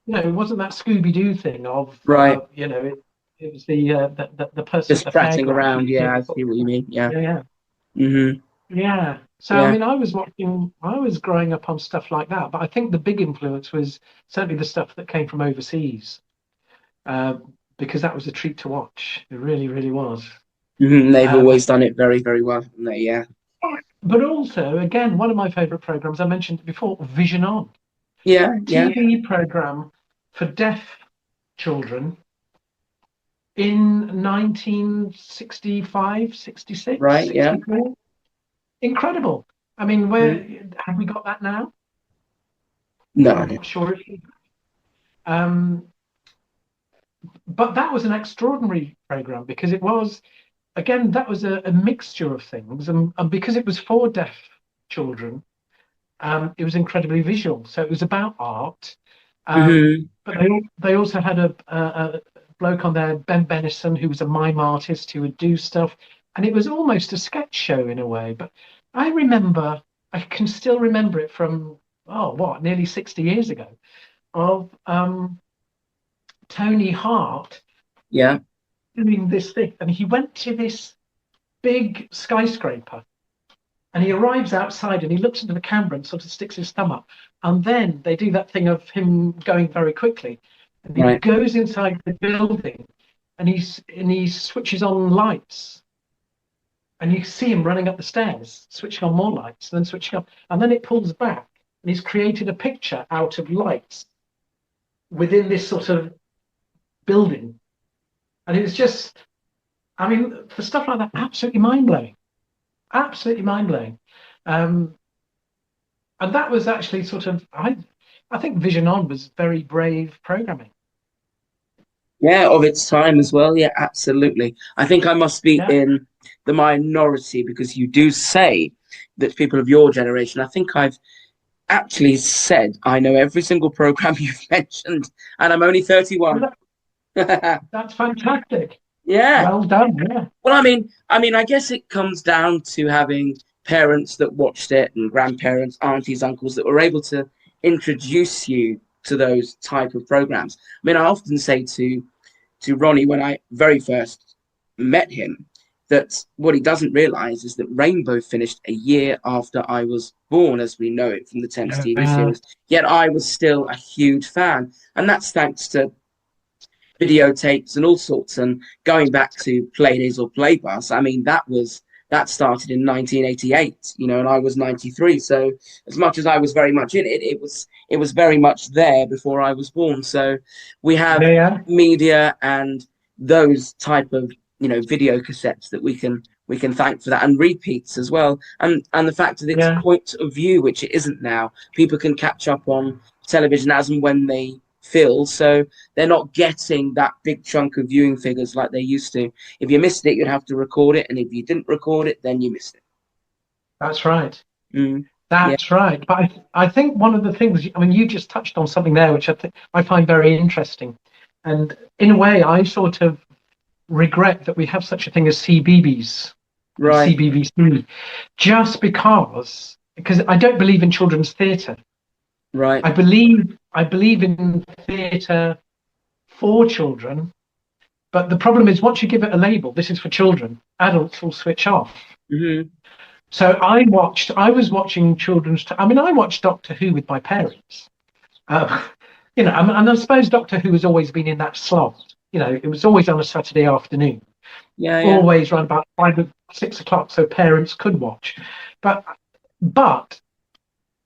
it wasn't that Scooby Doo thing of, Right. it was the person at Just the prattling fairground who around. came. Yeah, I see what you mean. Yeah. Yeah, yeah, Hmm. yeah. So I Yeah. mean, I was growing up on stuff like that, but I think the big influence was certainly the stuff that came from overseas, uh, because that was a treat to watch. It really, really was. They've Um, always done it very, very well, haven't they? Yeah. but also, again, one of my favorite programs, I mentioned it before, Vision On, Yeah. Yeah. TV program for deaf children in 1965, 66, Right. Yeah. 64. Incredible. I mean, Mhm. where have we got that now? No. I'm No. not sure if um, but that was an extraordinary program because it was, again, that was a mixture of things, and because it was for deaf children, it was incredibly visual. So it was about art, Hmm. but they also had a bloke on there, Ben Benison, who was a mime artist who would do stuff, and it was almost a sketch show in a way. But I can still remember it from, nearly 60 years ago, of Tony Hart Yeah. doing this thing, and he went to this big skyscraper. And he arrives outside and he looks into the camera and sort of sticks his thumb up. And then they do that thing of him going very quickly. And he Right. goes inside the building and he switches on lights. And you see him running up the stairs, switching on more lights, and then switching on. And then it pulls back and he's created a picture out of lights within this sort of building. And it was just, I mean, for stuff like that, absolutely mind blowing. Absolutely mind blowing. And that was actually sort of I think Vision On was very brave programming. Yeah, of its time as well. Yeah, absolutely. I think I must be Yeah. in the minority because you do say that people of your generation, I think I've actually said I know every single program you've mentioned, and I'm only 31. That's fantastic. Yeah. Well done. Yeah. Well, I guess it comes down to having parents that watched it and grandparents, aunties, uncles that were able to introduce you to those type of programs. I mean, I often say to Ronnie when I very first met him that what he doesn't realize is that Rainbow finished a year after I was born, as we know it from the Temps TV Yeah. series. Yet I was still a huge fan, and that's thanks to videotapes and all sorts. And going back to Playdays or Playbus, I mean, that started in 1988, and I was 93. So as much as I was very much in it, it was very much there before I was born. So we have Yeah. media and those type of video cassettes that we can thank for that, and repeats as well, and the fact that it's Yeah, point of view, which it isn't now. People can catch up on television as and when they feel, so they're not getting that big chunk of viewing figures like they used to. If you missed it, you'd have to record it, and if you didn't record it, then you missed it. that's right. Mm, yeah, That's right. But I think one of the things, I mean, you just touched on something there, which I find very interesting. And in a way, I sort of regret that we have such a thing as CBBS and right, CBBC, just because I don't believe in children's theatre. right, I believe in theatre for children, but the problem is once you give it a label, this is for children, adults will switch off. hmm So I was watching I mean, I watched Doctor Who with my parents. Uh, and I suppose Doctor Who has always been in that slot. It was always on a Saturday afternoon, yeah, yeah, always around about 5 or 6 o'clock, so parents could watch. But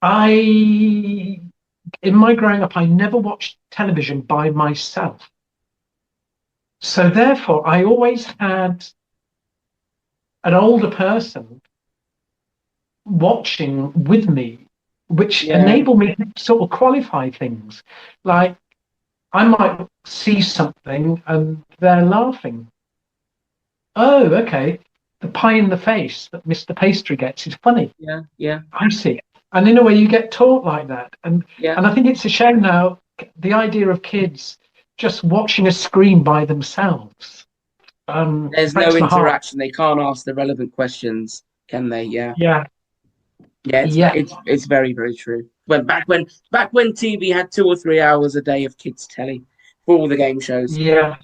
I, in my growing up, I never watched television by myself. So therefore, I always had an older person watching with me, which yeah, enabled me to sort of qualify things. Like I might see something and they're laughing. Oh, okay. The pie in the face that Mr. Pastry gets is funny. yeah, yeah, I see. And in a way, you get taught like that. And yeah. I think it's a shame now, the idea of kids just watching a screen by themselves. There's no Breaks my heart. interaction. They can't ask the relevant questions, can they? Yeah. Yeah, Yeah, yeah, it's very, very true. Back when TV had 2 or 3 hours a day of kids telly for all the game shows. yeah,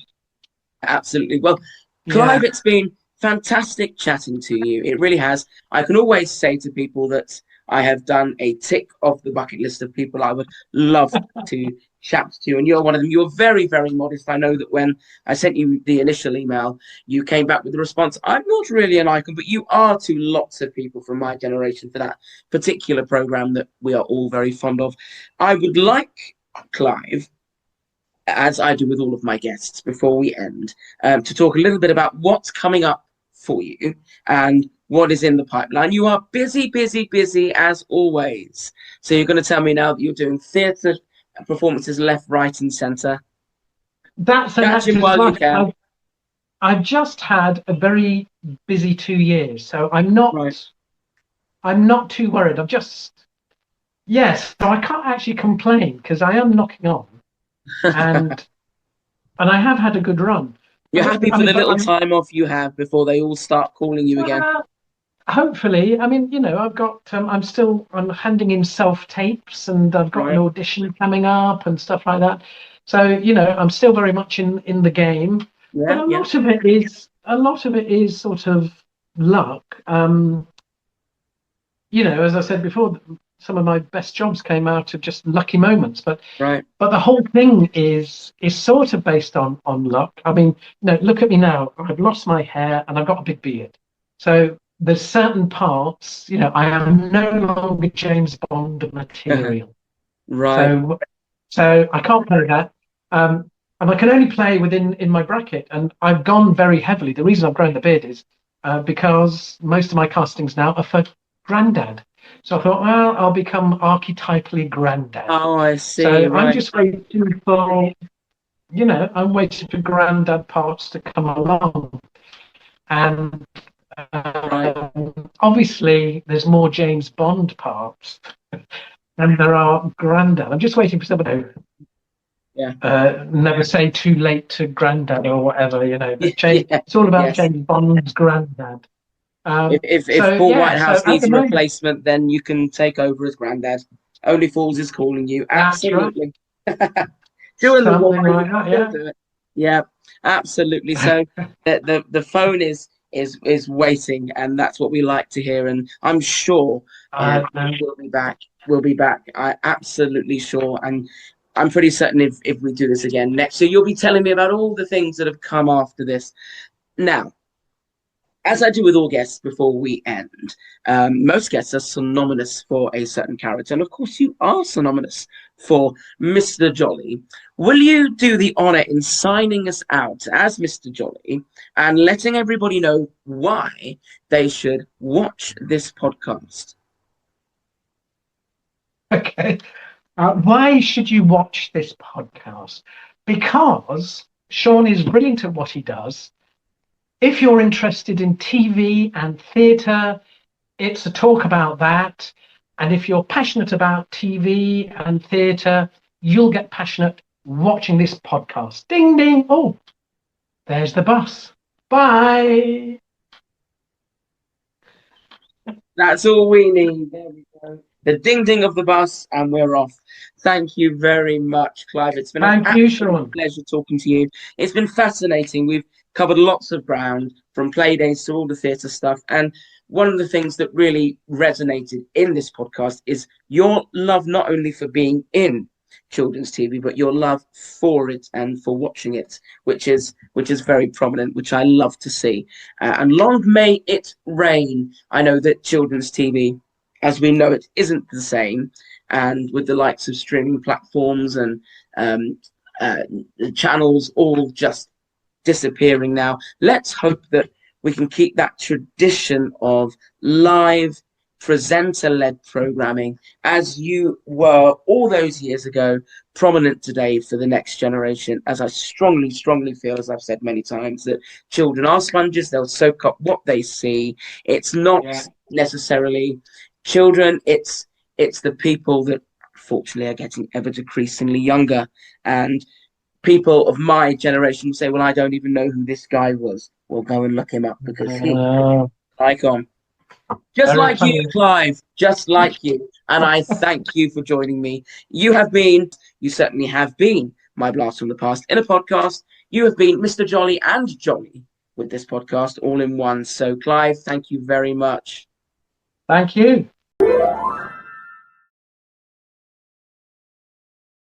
Absolutely. Well, yeah. Clive, it's been fantastic chatting to you. It really has. I can always say to people that I have done a tick off the bucket list of people I would love to chat to, and you're one of them. You're very, very modest. I know that when I sent you the initial email, you came back with the response, I'm not really an icon, but you are to lots of people from my generation for that particular program that we are all very fond of. I would like, Clive, as I do with all of my guests before we end, to talk a little bit about what's coming up for you and what is in the pipeline. You are busy, busy, busy as always. So you're going to tell me now that you're doing theatre performances left, right, and centre. That's an Catch him actor's while you life. can. I've just had a very busy 2 years, so Right. I'm not too worried. Yes, so I can't actually complain because I am knocking on, and I have had a good run. You're happy I for mean, the but little time off you have before they all start calling you again. hopefully, I mean, I've got I'm handing in self tapes, and I've got an Right. audition coming up and stuff like that. So I'm still very much in the game, but Yeah, a yeah. lot of it is sort of luck. As I said before, some of my best jobs came out of just lucky moments, but Right. the whole thing is sort of based on luck. I mean, look at me now. I've lost my hair and I've got a big beard. So there's certain parts, I am no longer James Bond material. Right. So I can't play that. And I can only play in my bracket. And I've gone very heavily. The reason I've grown the beard is because most of my castings now are for Grandad. So I thought, well, I'll become archetypally Grandad. Oh, I see. So Right. I'm just waiting for, I'm waiting for Grandad parts to come along. And Right. obviously, there's more James Bond parts than there are Grandad. I'm just waiting for somebody. Yeah. Never say too late to Grandad or whatever, But Yeah. it's all about Yes. James Bond's Grandad. If Paul So Whitehouse at needs the a moment, replacement, then you can take over as Grandad. Only Fools is calling you. that's right. Absolutely. Doing the Something one like that, yeah. do it. Yeah, absolutely. So the phone is waiting, and that's what we like to hear. And I'm sure we'll be back. We'll be back. I absolutely sure. And I'm pretty certain if we do this again next year, you'll be telling me about all the things that have come after this. Now, as I do with all guests before we end, most guests are synonymous for a certain character. And of course, you are synonymous for Mr. Jolly. Will you do the honour in signing us out as Mr. Jolly and letting everybody know why they should watch this podcast? Okay. Why should you watch this podcast? Because Sean is brilliant at what he does. If you're interested in TV and theatre, it's a talk about that. And if you're passionate about TV and theatre, you'll get passionate watching this podcast. Ding, ding. Oh, there's the bus. Bye. That's all we need. There we go. The ding ding of the bus, and we're off. Thank you very much, Clive. It's been an absolute pleasure talking to you. It's been fascinating. We've covered lots of ground, from Playdays to all the theatre stuff. And one of the things that really resonated in this podcast is your love not only for being in children's TV, but your love for it and for watching it, which is very prominent, which I love to see. And long may it reign. I know that children's TV, as we know it, isn't the same, and with the likes of streaming platforms and channels all just disappearing now, let's hope that we can keep that tradition of live presenter-led programming, as you were all those years ago, prominent today for the next generation, as I strongly feel, as I've said many times, that children are sponges. They'll soak up what they see. It's not necessarily children, it's the people that fortunately are getting ever decreasingly younger, and people of my generation say, well, I don't even know who this guy was. Well, go and look him up, because he's an icon. Just very like funny. You, Clive, just like you. And I thank you for joining me. You certainly have been my blast from the past in a podcast. You have been Mr. Jolly and Jolly with this podcast all in one. So, Clive, thank you very much. Thank you.